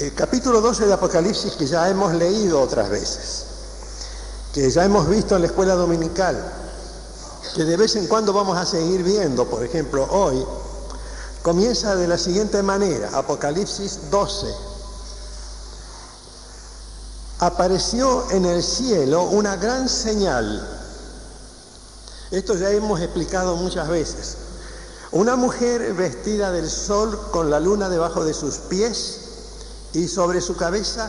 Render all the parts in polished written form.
El capítulo 12 de Apocalipsis, que ya hemos leído otras veces, que ya hemos visto en la escuela dominical, que de vez en cuando vamos a seguir viendo, por ejemplo, hoy, comienza de la siguiente manera, Apocalipsis 12. Apareció en el cielo una gran señal. Esto ya hemos explicado muchas veces. Una mujer vestida del sol con la luna debajo de sus pies y sobre su cabeza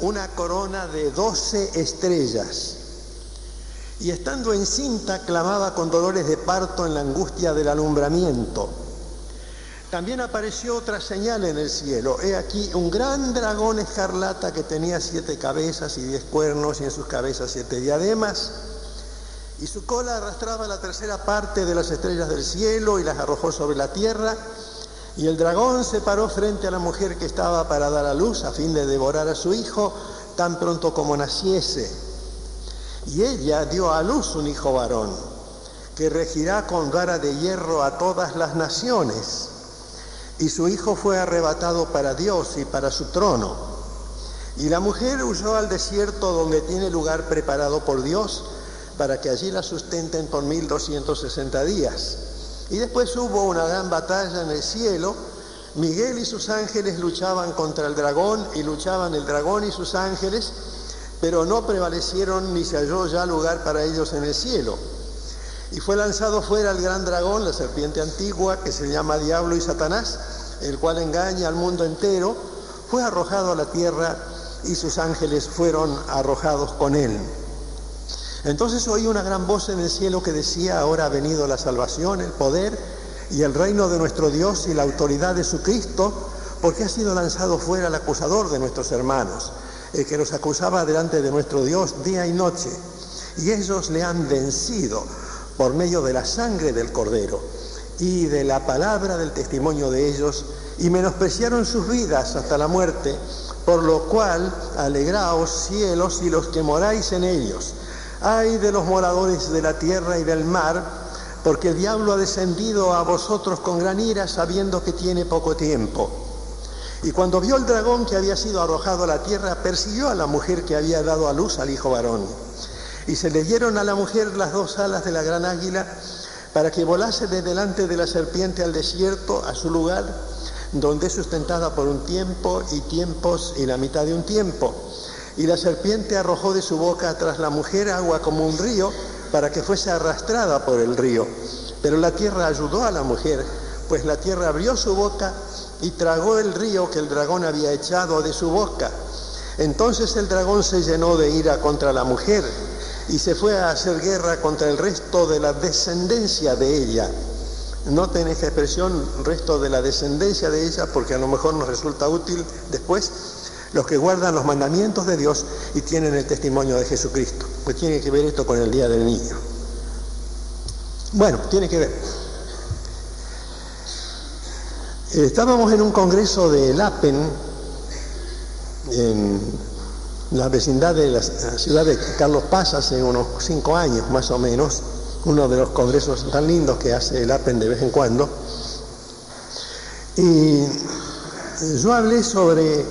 una corona de 12 estrellas. Y estando encinta clamaba con dolores de parto en la angustia del alumbramiento. También apareció otra señal en el cielo. He aquí un gran dragón escarlata que tenía 7 cabezas y 10 cuernos y en sus cabezas 7 diademas. Y su cola arrastraba la tercera parte de las estrellas del cielo y las arrojó sobre la tierra. Y el dragón se paró frente a la mujer que estaba para dar a luz a fin de devorar a su hijo tan pronto como naciese. Y ella dio a luz un hijo varón que regirá con vara de hierro a todas las naciones. Y su hijo fue arrebatado para Dios y para su trono. Y la mujer huyó al desierto donde tiene lugar preparado por Dios para que allí la sustenten por 1260 días. Y después hubo una gran batalla en el cielo. Miguel y sus ángeles luchaban contra el dragón, y luchaban el dragón y sus ángeles, pero no prevalecieron ni se halló ya lugar para ellos en el cielo. Y fue lanzado fuera el gran dragón, la serpiente antigua, que se llama Diablo y Satanás, el cual engaña al mundo entero. Fue arrojado a la tierra y sus ángeles fueron arrojados con él. Entonces oí una gran voz en el cielo que decía: ahora ha venido la salvación, el poder y el reino de nuestro Dios y la autoridad de su Cristo, porque ha sido lanzado fuera el acusador de nuestros hermanos, el que los acusaba delante de nuestro Dios día y noche. Y ellos le han vencido por medio de la sangre del Cordero y de la palabra del testimonio de ellos, y menospreciaron sus vidas hasta la muerte, por lo cual alegraos cielos y los que moráis en ellos. Ay de los moradores de la tierra y del mar, porque el diablo ha descendido a vosotros con gran ira, sabiendo que tiene poco tiempo. Y cuando vio el dragón que había sido arrojado a la tierra, persiguió a la mujer que había dado a luz al hijo varón. Y se le dieron a la mujer las 2 alas de la gran águila, para que volase de delante de la serpiente al desierto, a su lugar, donde es sustentada por un tiempo y tiempos y la mitad de un tiempo. Y la serpiente arrojó de su boca tras la mujer agua como un río, para que fuese arrastrada por el río. Pero la tierra ayudó a la mujer, pues la tierra abrió su boca y tragó el río que el dragón había echado de su boca. Entonces el dragón se llenó de ira contra la mujer y se fue a hacer guerra contra el resto de la descendencia de ella. Noten esta expresión, resto de la descendencia de ella, porque a lo mejor nos resulta útil después. Los que guardan los mandamientos de Dios y tienen el testimonio de Jesucristo. Pues tiene que ver esto con el Día del Niño. Bueno, tiene que ver. Estábamos en un congreso de Lapen, en la vecindad de la ciudad de Carlos Paz, hace unos 5 años más o menos, uno de los congresos tan lindos que hace Lapen de vez en cuando. Y yo hablé sobre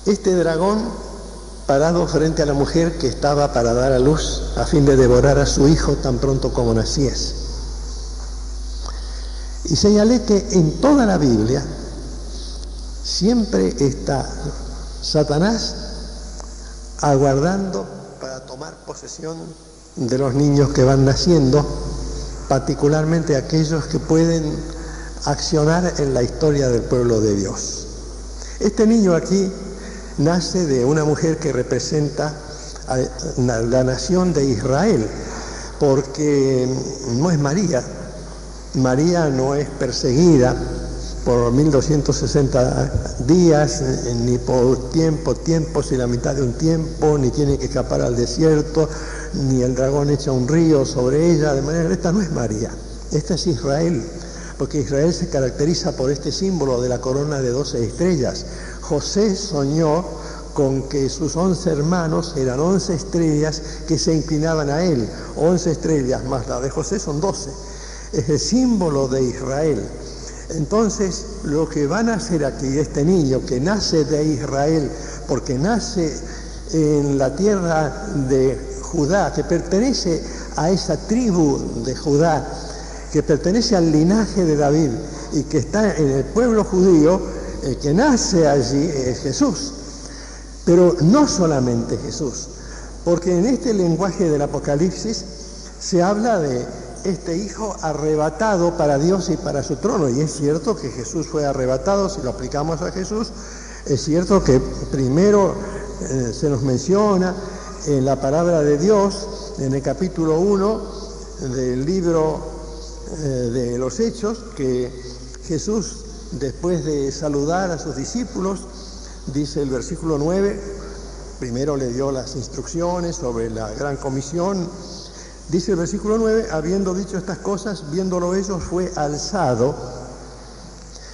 este dragón parado frente a la mujer que estaba para dar a luz a fin de devorar a su hijo tan pronto como naciese. Y señalé que en toda la Biblia siempre está Satanás aguardando para tomar posesión de los niños que van naciendo, particularmente aquellos que pueden accionar en la historia del pueblo de Dios. Este niño aquí nace de una mujer que representa a la nación de Israel, porque no es María. María no es perseguida por 1260 días, ni por tiempos y la mitad de un tiempo, ni tiene que escapar al desierto, ni el dragón echa un río sobre ella, de manera que esta no es María, esta es Israel, porque Israel se caracteriza por este símbolo de la corona de 12 estrellas. José soñó con que sus 11 hermanos eran 11 estrellas que se inclinaban a él. 11 estrellas más la de José son 12. Es el símbolo de Israel. Entonces, lo que van a hacer aquí, este niño que nace de Israel, porque nace en la tierra de Judá, que pertenece a esa tribu de Judá, que pertenece al linaje de David y que está en el pueblo judío, el que nace allí es Jesús. Pero no solamente Jesús, porque en este lenguaje del Apocalipsis se habla de este hijo arrebatado para Dios y para su trono. Y es cierto que Jesús fue arrebatado, si lo aplicamos a Jesús, es cierto que primero se nos menciona en la palabra de Dios, en el capítulo 1 del libro de los Hechos, que Jesús, después de saludar a sus discípulos, dice el versículo 9, primero le dio las instrucciones sobre la gran comisión. Dice el versículo 9, habiendo dicho estas cosas, viéndolo ellos, fue alzado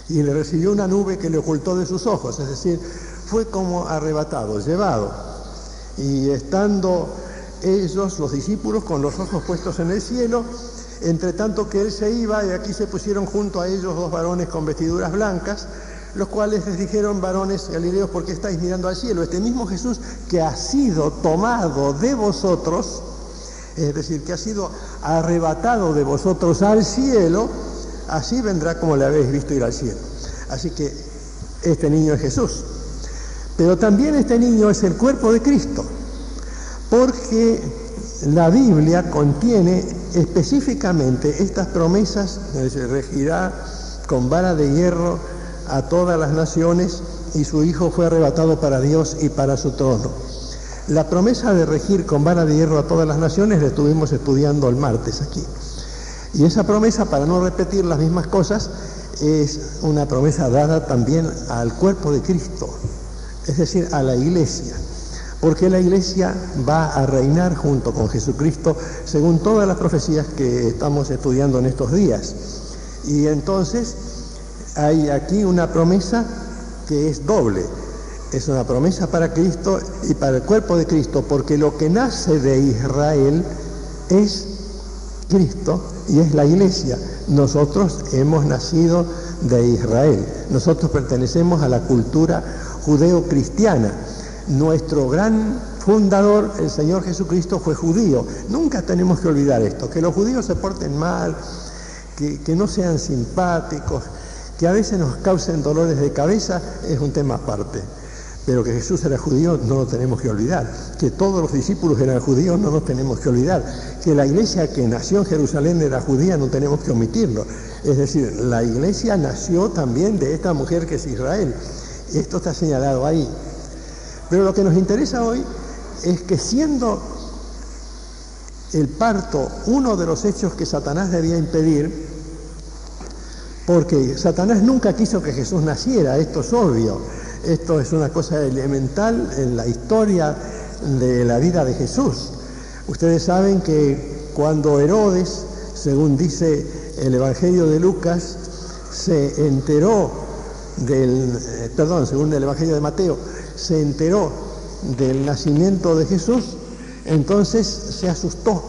y le recibió una nube que le ocultó de sus ojos, es decir, fue como arrebatado, llevado. Y estando ellos, los discípulos, con los ojos puestos en el cielo, entre tanto que él se iba, y aquí se pusieron junto a ellos dos varones con vestiduras blancas, los cuales les dijeron: varones galileos, ¿por qué estáis mirando al cielo? Este mismo Jesús que ha sido tomado de vosotros, es decir, que ha sido arrebatado de vosotros al cielo, así vendrá como le habéis visto ir al cielo. Así que este niño es Jesús. Pero también este niño es el cuerpo de Cristo, porque la Biblia contiene específicamente estas promesas: regirá con vara de hierro a todas las naciones, y su hijo fue arrebatado para Dios y para su trono. La promesa de regir con vara de hierro a todas las naciones la estuvimos estudiando el martes aquí. Y esa promesa, para no repetir las mismas cosas, es una promesa dada también al cuerpo de Cristo, es decir, a la iglesia, porque la iglesia va a reinar junto con Jesucristo según todas las profecías que estamos estudiando en estos días. Y entonces hay aquí una promesa que es doble. Es una promesa para Cristo y para el cuerpo de Cristo, porque lo que nace de Israel es Cristo y es la iglesia. Nosotros hemos nacido de Israel. Nosotros pertenecemos a la cultura judeo-cristiana. Nuestro gran fundador, el Señor Jesucristo, fue judío. Nunca tenemos que olvidar esto, que los judíos se porten mal, que no sean simpáticos, que a veces nos causen dolores de cabeza, es un tema aparte. Pero que Jesús era judío no lo tenemos que olvidar. Que todos los discípulos eran judíos no nos tenemos que olvidar. Que la iglesia que nació en Jerusalén era judía no tenemos que omitirlo. Es decir, la iglesia nació también de esta mujer que es Israel. Esto está señalado ahí. Pero lo que nos interesa hoy es que, siendo el parto uno de los hechos que Satanás debía impedir, porque Satanás nunca quiso que Jesús naciera, esto es obvio. Esto es una cosa elemental en la historia de la vida de Jesús. Ustedes saben que cuando Herodes, según dice el Evangelio de Lucas, se enteró según el Evangelio de Mateo, se enteró del nacimiento de Jesús, entonces se asustó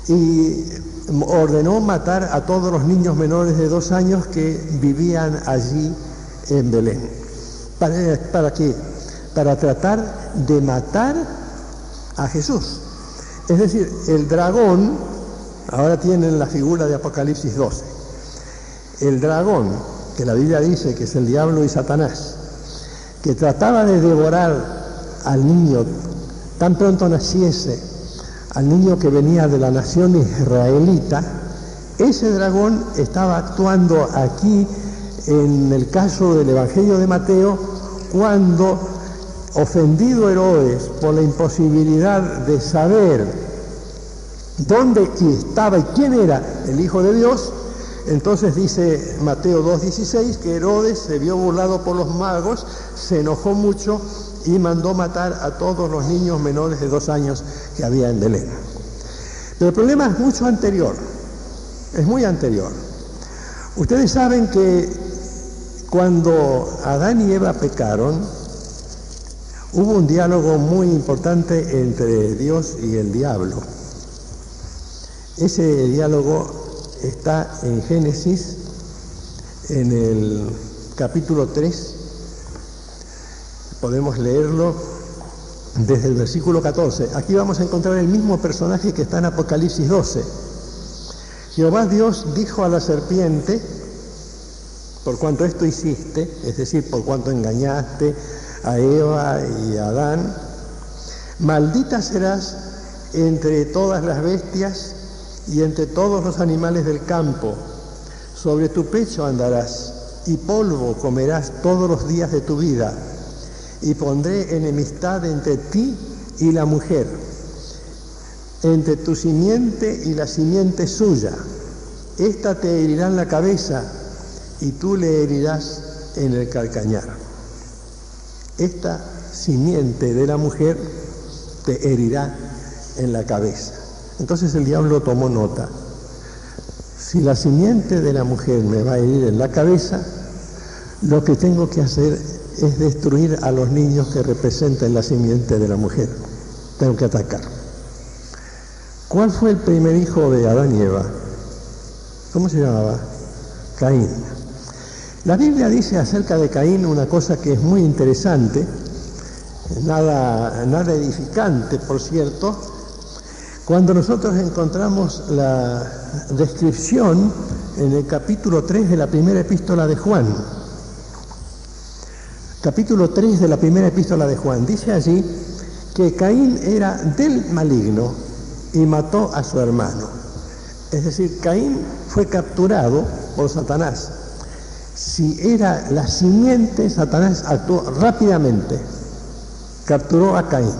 y ordenó matar a todos los niños menores de 2 años que vivían allí en Belén. ¿Para qué? Para tratar de matar a Jesús. Es decir, el dragón, ahora tienen la figura de Apocalipsis 12, el dragón, que la Biblia dice que es el diablo y Satanás, que trataba de devorar al niño tan pronto naciese, al niño que venía de la nación israelita. Ese dragón estaba actuando aquí en el caso del Evangelio de Mateo, cuando, ofendido Herodes por la imposibilidad de saber dónde estaba y quién era el Hijo de Dios, entonces dice Mateo 2:16 que Herodes se vio burlado por los magos, se enojó mucho y mandó matar a todos los niños menores de 2 años que había en Belén. Pero el problema es mucho anterior, es muy anterior. Ustedes saben que cuando Adán y Eva pecaron, hubo un diálogo muy importante entre Dios y el diablo. Ese diálogo está en Génesis en el capítulo 3, podemos leerlo desde el versículo 14. Aquí vamos a encontrar el mismo personaje que está en Apocalipsis 12. Jehová Dios dijo a la serpiente: por cuanto esto hiciste, es decir, por cuanto engañaste a Eva y a Adán, maldita serás entre todas las bestias y entre todos los animales del campo. Sobre tu pecho andarás, y polvo comerás todos los días de tu vida. Y pondré enemistad entre ti y la mujer, entre tu simiente y la simiente suya. Esta te herirá en la cabeza, y tú le herirás en el calcañar. Esta simiente de la mujer te herirá en la cabeza. Entonces el diablo tomó nota. Si la simiente de la mujer me va a herir en la cabeza, lo que tengo que hacer es destruir a los niños que representen la simiente de la mujer. Tengo que atacar. ¿Cuál fue el primer hijo de Adán y Eva? ¿Cómo se llamaba? Caín. La Biblia dice acerca de Caín una cosa que es muy interesante, nada edificante, por cierto, cuando nosotros encontramos la descripción en el capítulo 3 de la primera epístola de Juan. Capítulo 3 de la primera epístola de Juan. Dice allí que Caín era del maligno y mató a su hermano. Es decir, Caín fue capturado por Satanás. Si era la simiente, Satanás actuó rápidamente, capturó a Caín.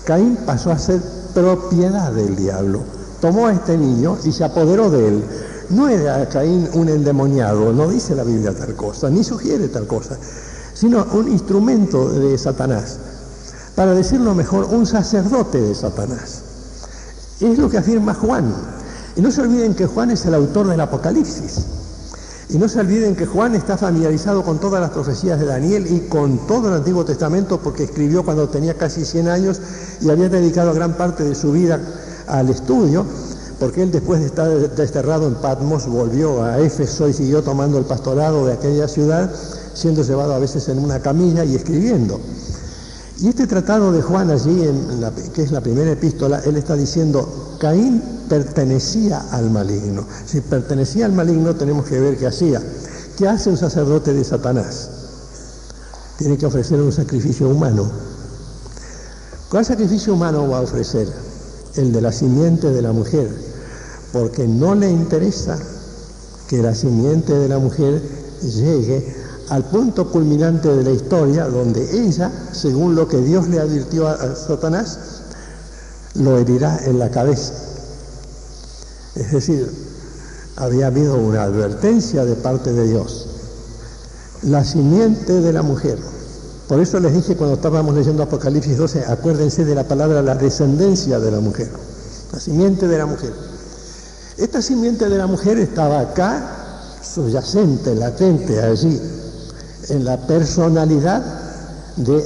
Caín pasó a ser propiedad del diablo. Tomó a este niño y se apoderó de él. No era Caín un endemoniado, no dice la Biblia tal cosa, ni sugiere tal cosa, sino un instrumento de Satanás. Para decirlo mejor, un sacerdote de Satanás. Es lo que afirma Juan. Y no se olviden que Juan es el autor del Apocalipsis. Y no se olviden que Juan está familiarizado con todas las profecías de Daniel y con todo el Antiguo Testamento, porque escribió cuando tenía casi 100 años y había dedicado gran parte de su vida al estudio, porque él, después de estar desterrado en Patmos, volvió a Éfeso y siguió tomando el pastorado de aquella ciudad, siendo llevado a veces en una camilla y escribiendo. Y este tratado de Juan allí, que es la primera epístola, él está diciendo: Caín pertenecía al maligno. Si pertenecía al maligno, tenemos que ver qué hacía. ¿Qué hace un sacerdote de Satanás? Tiene que ofrecer un sacrificio humano. ¿Cuál sacrificio humano va a ofrecer? El de la simiente de la mujer, porque no le interesa que la simiente de la mujer llegue al punto culminante de la historia, donde ella, según lo que Dios le advirtió a Satanás, lo herirá en la cabeza. Es decir, había habido una advertencia de parte de Dios. La simiente de la mujer. Por eso les dije cuando estábamos leyendo Apocalipsis 12, acuérdense de la palabra la descendencia de la mujer. La simiente de la mujer. Esta simiente de la mujer estaba acá, subyacente, latente, allí, en la personalidad de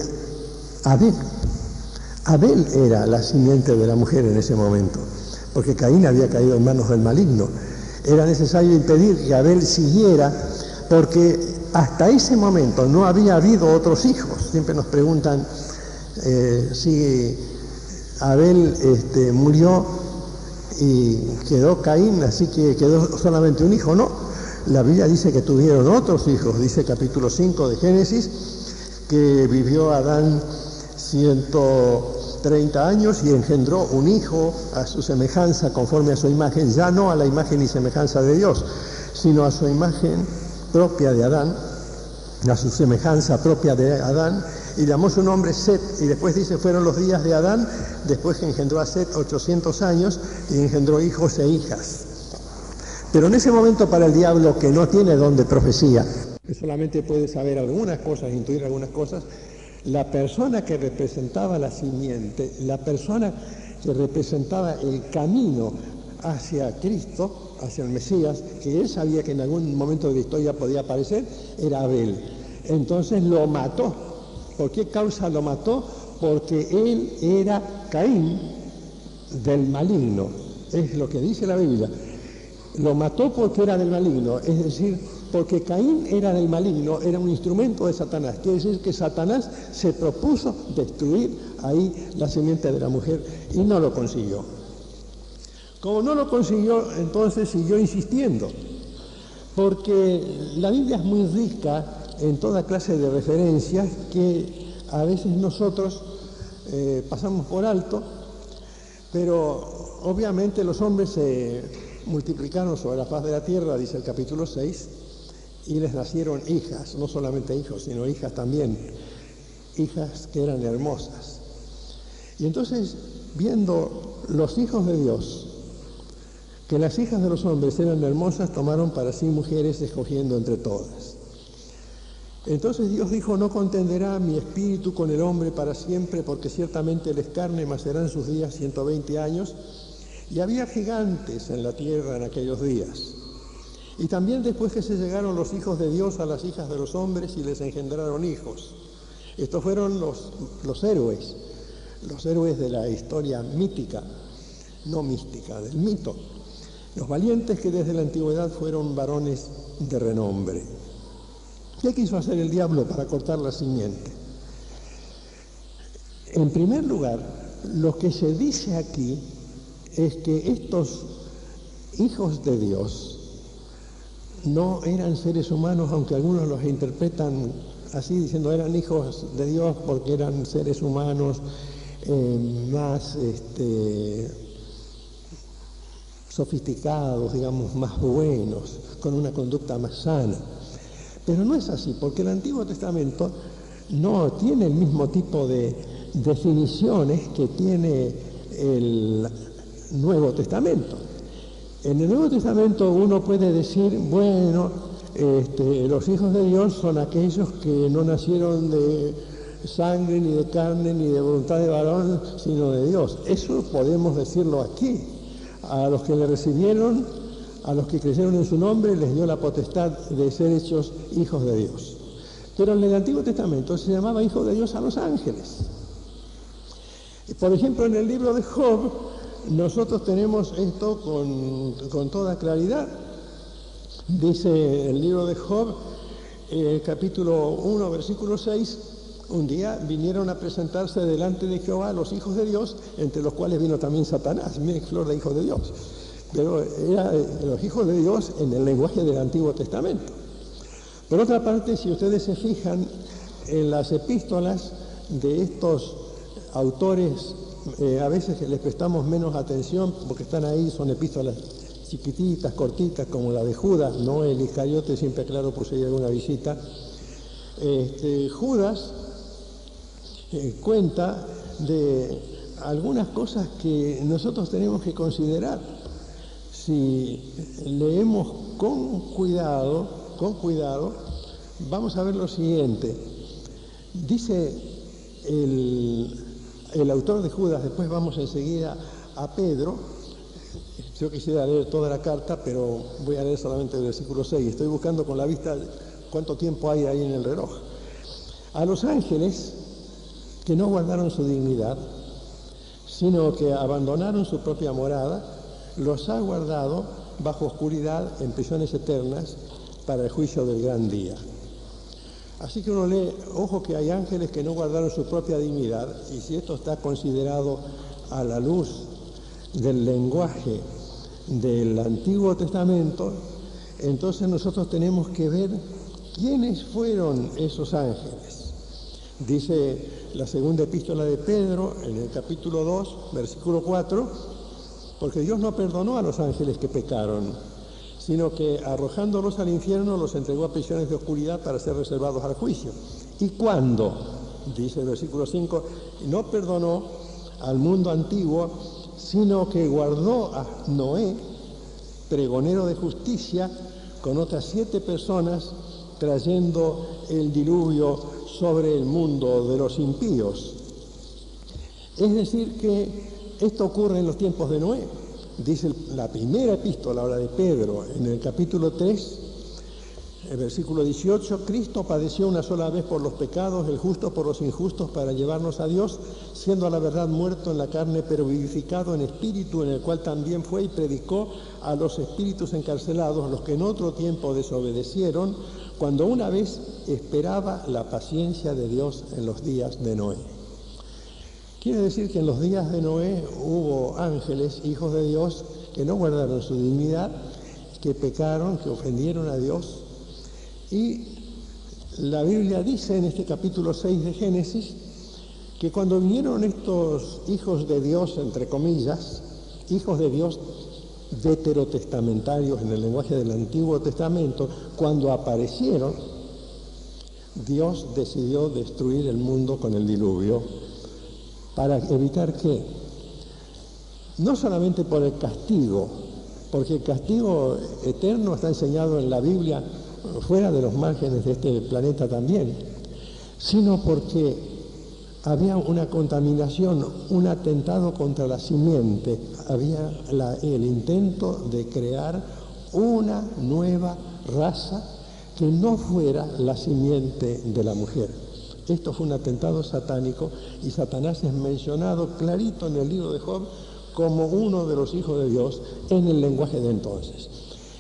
Abel. Abel era la simiente de la mujer en ese momento, porque Caín había caído en manos del maligno. Era necesario impedir que Abel siguiera, porque hasta ese momento no había habido otros hijos. Siempre nos preguntan si Abel murió y quedó Caín, así que quedó solamente un hijo. No, la Biblia dice que tuvieron otros hijos. Dice capítulo 5 de Génesis que vivió Adán 130 años y engendró un hijo a su semejanza, conforme a su imagen, ya no a la imagen y semejanza de Dios, sino a su imagen propia de Adán, a su semejanza propia de Adán, y llamó su nombre Set. Y después dice, fueron los días de Adán, después que engendró a Set 800 años y engendró hijos e hijas. Pero en ese momento, para el diablo, que no tiene don de profecía, que solamente puede saber algunas cosas, intuir algunas cosas, la persona que representaba la simiente, la persona que representaba el camino hacia Cristo, hacia el Mesías, que él sabía que en algún momento de la historia podía aparecer, era Abel. Entonces lo mató. ¿Por qué causa lo mató? Porque él era Caín del maligno. Es lo que dice la Biblia. Lo mató porque era del maligno, es decir, porque Caín era del maligno, era un instrumento de Satanás. Quiere decir que Satanás se propuso destruir ahí la simiente de la mujer y no lo consiguió. Como no lo consiguió, entonces siguió insistiendo, porque la Biblia es muy rica en toda clase de referencias que a veces nosotros pasamos por alto, pero obviamente los hombres se multiplicaron sobre la faz de la tierra, dice el capítulo 6, y les nacieron hijas, no solamente hijos, sino hijas también, hijas que eran hermosas. Y entonces, viendo los hijos de Dios, que las hijas de los hombres eran hermosas, tomaron para sí mujeres, escogiendo entre todas. Entonces Dios dijo: no contenderá mi espíritu con el hombre para siempre, porque ciertamente él es carne, mas serán sus días 120 años. Y había gigantes en la tierra en aquellos días. Y también después que se llegaron los hijos de Dios a las hijas de los hombres y les engendraron hijos. Estos fueron los héroes de la historia mítica, no mística, del mito. Los valientes que desde la antigüedad fueron varones de renombre. ¿Qué quiso hacer el diablo para cortar la simiente? En primer lugar, lo que se dice aquí es que estos hijos de Dios no eran seres humanos, aunque algunos los interpretan así, diciendo eran hijos de Dios porque eran seres humanos más sofisticados, digamos, más buenos, con una conducta más sana. Pero no es así, porque el Antiguo Testamento no tiene el mismo tipo de definiciones que tiene el Nuevo Testamento. En el Nuevo Testamento uno puede decir, bueno, los hijos de Dios son aquellos que no nacieron de sangre, ni de carne, ni de voluntad de varón, sino de Dios. Eso podemos decirlo aquí. A los que le recibieron, a los que creyeron en su nombre, les dio la potestad de ser hechos hijos de Dios. Pero en el Antiguo Testamento se llamaba hijos de Dios a los ángeles. Por ejemplo, en el libro de Job, nosotros tenemos esto con toda claridad. Dice el libro de Job, capítulo 1, versículo 6, un día vinieron a presentarse delante de Jehová los hijos de Dios, entre los cuales vino también Satanás, miren qué flor de hijos de Dios. Pero eran los hijos de Dios en el lenguaje del Antiguo Testamento. Por otra parte, si ustedes se fijan en las epístolas de estos autores, a veces les prestamos menos atención porque están ahí, son epístolas chiquititas, cortitas, como la de Judas, no el Iscariote, siempre aclaro por si hay alguna visita. Judas cuenta de algunas cosas que nosotros tenemos que considerar. Si leemos con cuidado, vamos a ver lo siguiente. Dice el autor de Judas, después vamos enseguida a Pedro. Yo quisiera leer toda la carta, pero voy a leer solamente el versículo 6. Estoy buscando con la vista cuánto tiempo hay ahí en el reloj. A los ángeles que no guardaron su dignidad, sino que abandonaron su propia morada, los ha guardado bajo oscuridad en prisiones eternas para el juicio del gran día. Así que uno lee, ojo que hay ángeles que no guardaron su propia dignidad, y si esto está considerado a la luz del lenguaje del Antiguo Testamento, entonces nosotros tenemos que ver quiénes fueron esos ángeles. Dice la segunda epístola de Pedro, en el capítulo 2, versículo 4, porque Dios no perdonó a los ángeles que pecaron, sino que arrojándolos al infierno los entregó a prisiones de oscuridad para ser reservados al juicio. ¿Y cuándo? Dice el versículo 5, no perdonó al mundo antiguo, sino que guardó a Noé, pregonero de justicia, con otras 7 personas, trayendo el diluvio sobre el mundo de los impíos. Es decir que esto ocurre en los tiempos de Noé. Dice la primera epístola, ahora de Pedro, en el capítulo 3, El versículo 18, Cristo padeció una sola vez por los pecados, el justo por los injustos, para llevarnos a Dios, siendo a la verdad muerto en la carne, pero vivificado en espíritu, en el cual también fue y predicó a los espíritus encarcelados, los que en otro tiempo desobedecieron, cuando una vez esperaba la paciencia de Dios en los días de Noé. Quiere decir que en los días de Noé hubo ángeles, hijos de Dios, que no guardaron su dignidad, que pecaron, que ofendieron a Dios. Y la Biblia dice en este capítulo 6 de Génesis que cuando vinieron estos hijos de Dios, entre comillas, hijos de Dios veterotestamentarios en el lenguaje del Antiguo Testamento, cuando aparecieron, Dios decidió destruir el mundo con el diluvio para evitar que, no solamente por el castigo, porque el castigo eterno está enseñado en la Biblia fuera de los márgenes de este planeta también, sino porque había una contaminación, un atentado contra la simiente, había el intento de crear una nueva raza que no fuera la simiente de la mujer. Esto fue un atentado satánico y Satanás es mencionado clarito en el libro de Job como uno de los hijos de Dios en el lenguaje de entonces.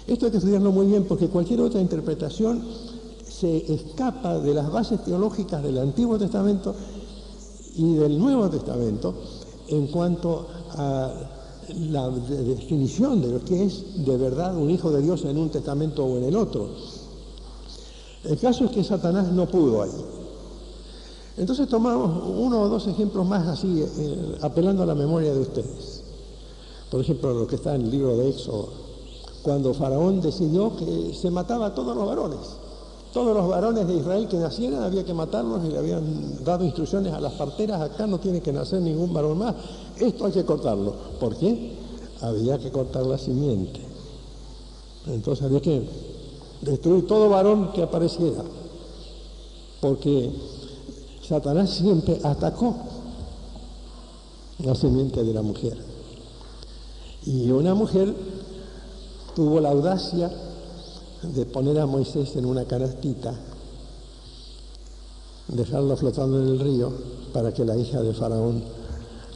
Esto hay que estudiarlo muy bien porque cualquier otra interpretación se escapa de las bases teológicas del Antiguo Testamento y del Nuevo Testamento en cuanto a la definición de lo que es de verdad un hijo de Dios en un testamento o en el otro. El caso es que Satanás no pudo ahí. Entonces tomamos uno o dos ejemplos más así, apelando a la memoria de ustedes. Por ejemplo, lo que está en el libro de Éxodo, cuando Faraón decidió que se mataba a todos los varones. Todos los varones de Israel que nacieran había que matarlos y le habían dado instrucciones a las parteras, acá no tiene que nacer ningún varón más, esto hay que cortarlo. ¿Por qué? Había que cortar la simiente. Entonces había que destruir todo varón que apareciera, porque Satanás siempre atacó la simiente de la mujer. Y una mujer tuvo la audacia de poner a Moisés en una canastita, dejarlo flotando en el río para que la hija de Faraón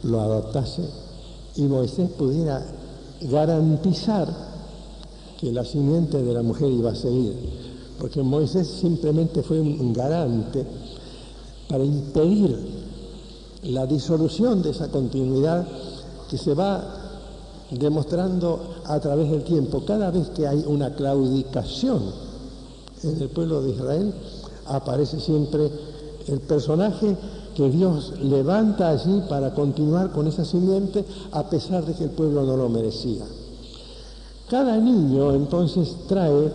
lo adoptase y Moisés pudiera garantizar que la simiente de la mujer iba a seguir, porque Moisés simplemente fue un garante para impedir la disolución de esa continuidad que se va demostrando a través del tiempo. Cada vez que hay una claudicación en el pueblo de Israel, aparece siempre el personaje que Dios levanta allí para continuar con esa simiente, a pesar de que el pueblo no lo merecía. Cada niño entonces trae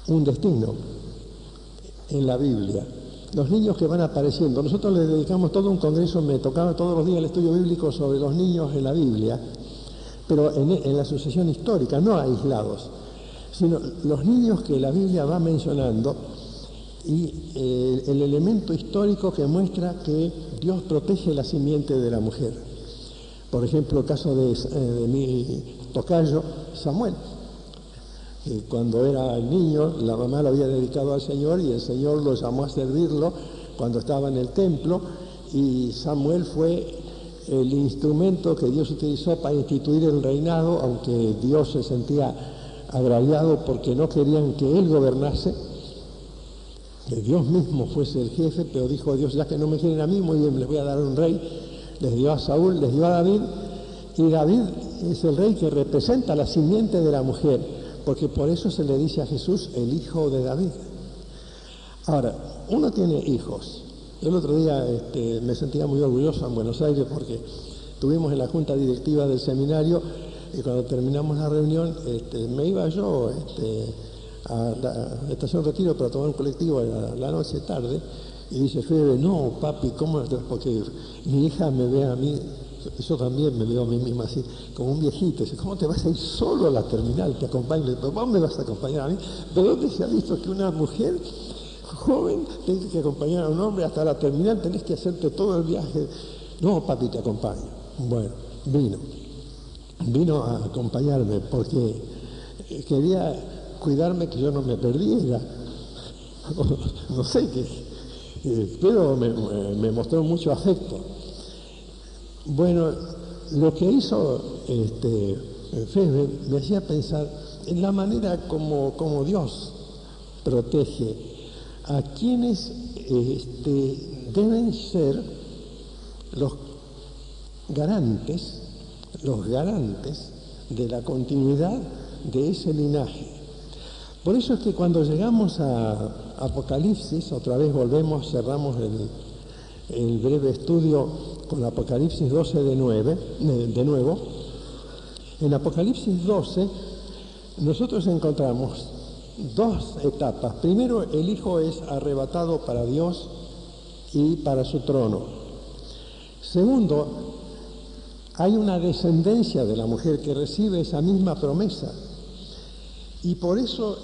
un destino en la Biblia. Los niños que van apareciendo, nosotros les dedicamos todo un congreso, me tocaba todos los días el estudio bíblico sobre los niños en la Biblia, pero en la sucesión histórica, no aislados, sino los niños que la Biblia va mencionando y el elemento histórico que muestra que Dios protege la simiente de la mujer. Por ejemplo, el caso de mi tocayo Samuel. Cuando era niño, la mamá lo había dedicado al Señor y el Señor lo llamó a servirlo cuando estaba en el templo y Samuel fue el instrumento que Dios utilizó para instituir el reinado, aunque Dios se sentía agraviado porque no querían que él gobernase, que Dios mismo fuese el jefe, pero dijo Dios, ya que no me quieren a mí, muy bien, les voy a dar un rey. Les dio a Saúl, les dio a David, y David es el rey que representa la simiente de la mujer, porque por eso se le dice a Jesús el hijo de David. Ahora, uno tiene hijos. Yo el otro día me sentía muy orgulloso en Buenos Aires porque estuvimos en la junta directiva del seminario y cuando terminamos la reunión me iba yo a la estación Retiro para tomar un colectivo a la noche tarde y dice Fede, no papi, ¿cómo? Porque mi hija me ve a mí, yo también me veo a mí misma así, como un viejito. Dice, ¿cómo te vas a ir solo a la terminal? Te acompaño. Pero vos me vas a acompañar a mí. ¿De dónde se ha visto que una mujer joven tiene que acompañar a un hombre hasta la terminal? Tenés que hacerte todo el viaje. No, papi, te acompaño. Bueno, vino a acompañarme porque quería cuidarme que yo no me perdiera. No sé qué, pero me mostró mucho afecto. Bueno, lo que hizo Febe me hacía pensar en la manera como Dios protege a quienes deben ser los garantes de la continuidad de ese linaje. Por eso es que cuando llegamos a Apocalipsis, otra vez cerramos el breve estudio con Apocalipsis 12 de nuevo. En Apocalipsis 12 nosotros encontramos dos etapas. Primero, el Hijo es arrebatado para Dios y para su trono. Segundo, hay una descendencia de la mujer que recibe esa misma promesa. Y por eso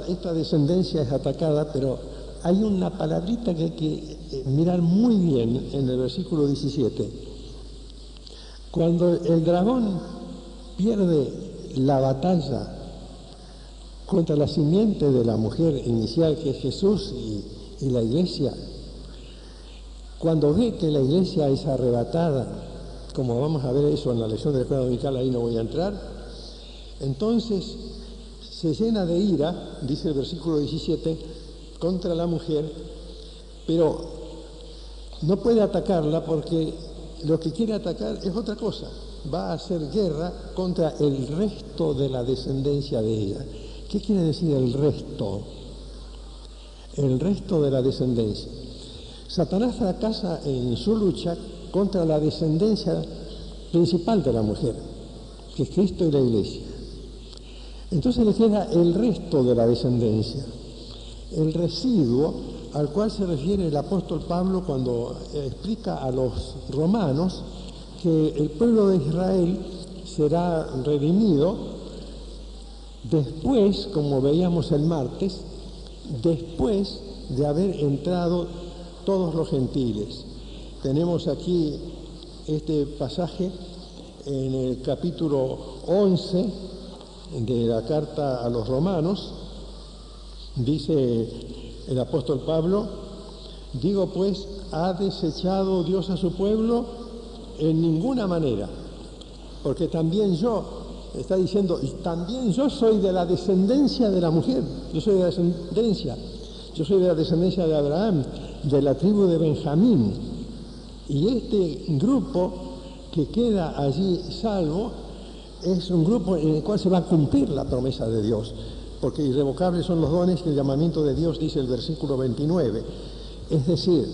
esta descendencia es atacada, pero hay una palabrita que hay que mirar muy bien en el versículo 17. Cuando el dragón pierde la batalla contra la simiente de la mujer inicial, que es Jesús y la iglesia, cuando ve que la iglesia es arrebatada, como vamos a ver eso en la lección de la escuela dominical, ahí no voy a entrar, entonces se llena de ira, dice el versículo 17, contra la mujer, pero no puede atacarla porque lo que quiere atacar es otra cosa. Va a hacer guerra contra el resto de la descendencia de ella. ¿Qué quiere decir el resto? El resto de la descendencia. Satanás fracasa en su lucha contra la descendencia principal de la mujer, que es Cristo y la iglesia. Entonces le queda el resto de la descendencia, el residuo al cual se refiere el apóstol Pablo cuando explica a los romanos que el pueblo de Israel será redimido después, como veíamos el martes, después de haber entrado todos los gentiles. Tenemos aquí este pasaje en el capítulo 11 de la carta a los romanos. Dice el apóstol Pablo: digo pues, ¿ha desechado Dios a su pueblo? En ninguna manera, porque también yo, está diciendo, también yo soy de la descendencia de la mujer, yo soy de la descendencia de Abraham, de la tribu de Benjamín, y este grupo que queda allí salvo es un grupo en el cual se va a cumplir la promesa de Dios, porque irrevocables son los dones y el llamamiento de Dios, dice el versículo 29. Es decir,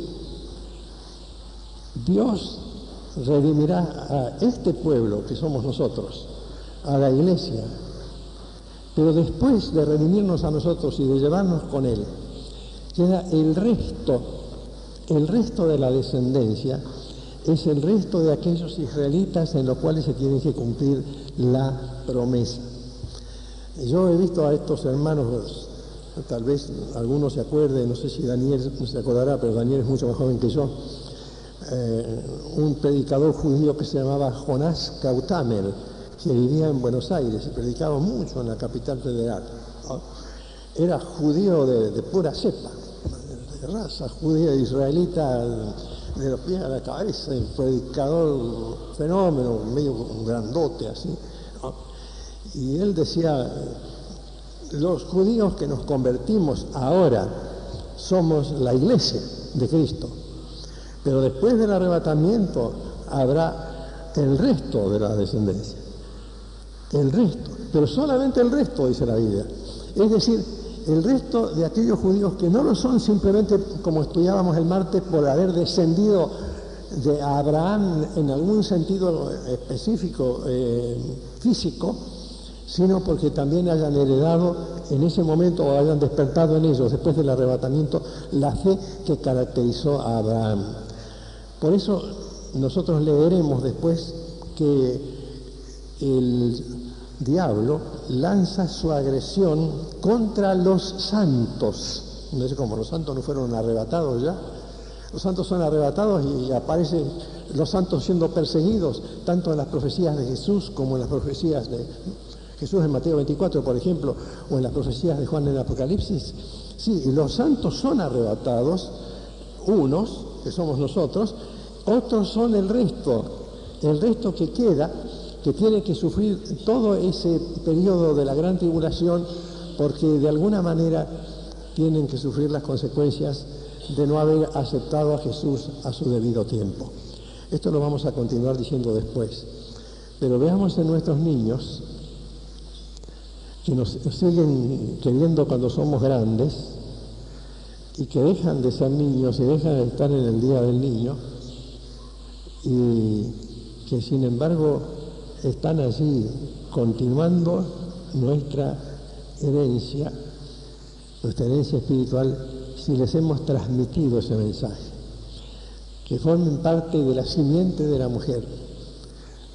Dios redimirá a este pueblo que somos nosotros, a la iglesia, pero después de redimirnos a nosotros y de llevarnos con Él, queda el resto de la descendencia, es el resto de aquellos israelitas en los cuales se tiene que cumplir la promesa. Yo he visto a estos hermanos, tal vez algunos se acuerden, no sé si Daniel se acordará, pero Daniel es mucho más joven que yo, un predicador judío que se llamaba Jonás Kautamel, que vivía en Buenos Aires y predicaba mucho en la capital federal, ¿no? Era judío de pura cepa, de raza judía israelita, de los pies a la cabeza, un predicador fenómeno, medio grandote así, ¿no? Y él decía: los judíos que nos convertimos ahora somos la iglesia de Cristo, pero después del arrebatamiento habrá el resto de la descendencia, el resto, pero solamente el resto, dice la Biblia, es decir, el resto de aquellos judíos que no lo son simplemente, como estudiábamos el martes, por haber descendido de Abraham en algún sentido específico, físico, sino porque también hayan heredado en ese momento o hayan despertado en ellos, después del arrebatamiento, la fe que caracterizó a Abraham. Por eso nosotros leeremos después que el diablo lanza su agresión contra los santos. No sé cómo, los santos no fueron arrebatados ya. Los santos son arrebatados y aparecen los santos siendo perseguidos, tanto en las profecías de Jesús como en las profecías de Jesús en Mateo 24, por ejemplo, o en las profecías de Juan en el Apocalipsis. Sí, los santos son arrebatados, unos, que somos nosotros, otros son el resto que queda, que tiene que sufrir todo ese periodo de la gran tribulación, porque de alguna manera tienen que sufrir las consecuencias de no haber aceptado a Jesús a su debido tiempo. Esto lo vamos a continuar diciendo después. Pero veamos en nuestros niños, que nos siguen queriendo cuando somos grandes, y que dejan de ser niños y dejan de estar en el día del niño, y que sin embargo están allí continuando nuestra herencia espiritual, si les hemos transmitido ese mensaje, que formen parte de la simiente de la mujer,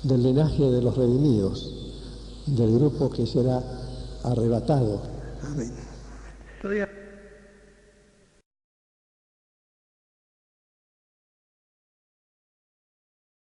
del linaje de los redimidos, del grupo que será arrebatado. Amén.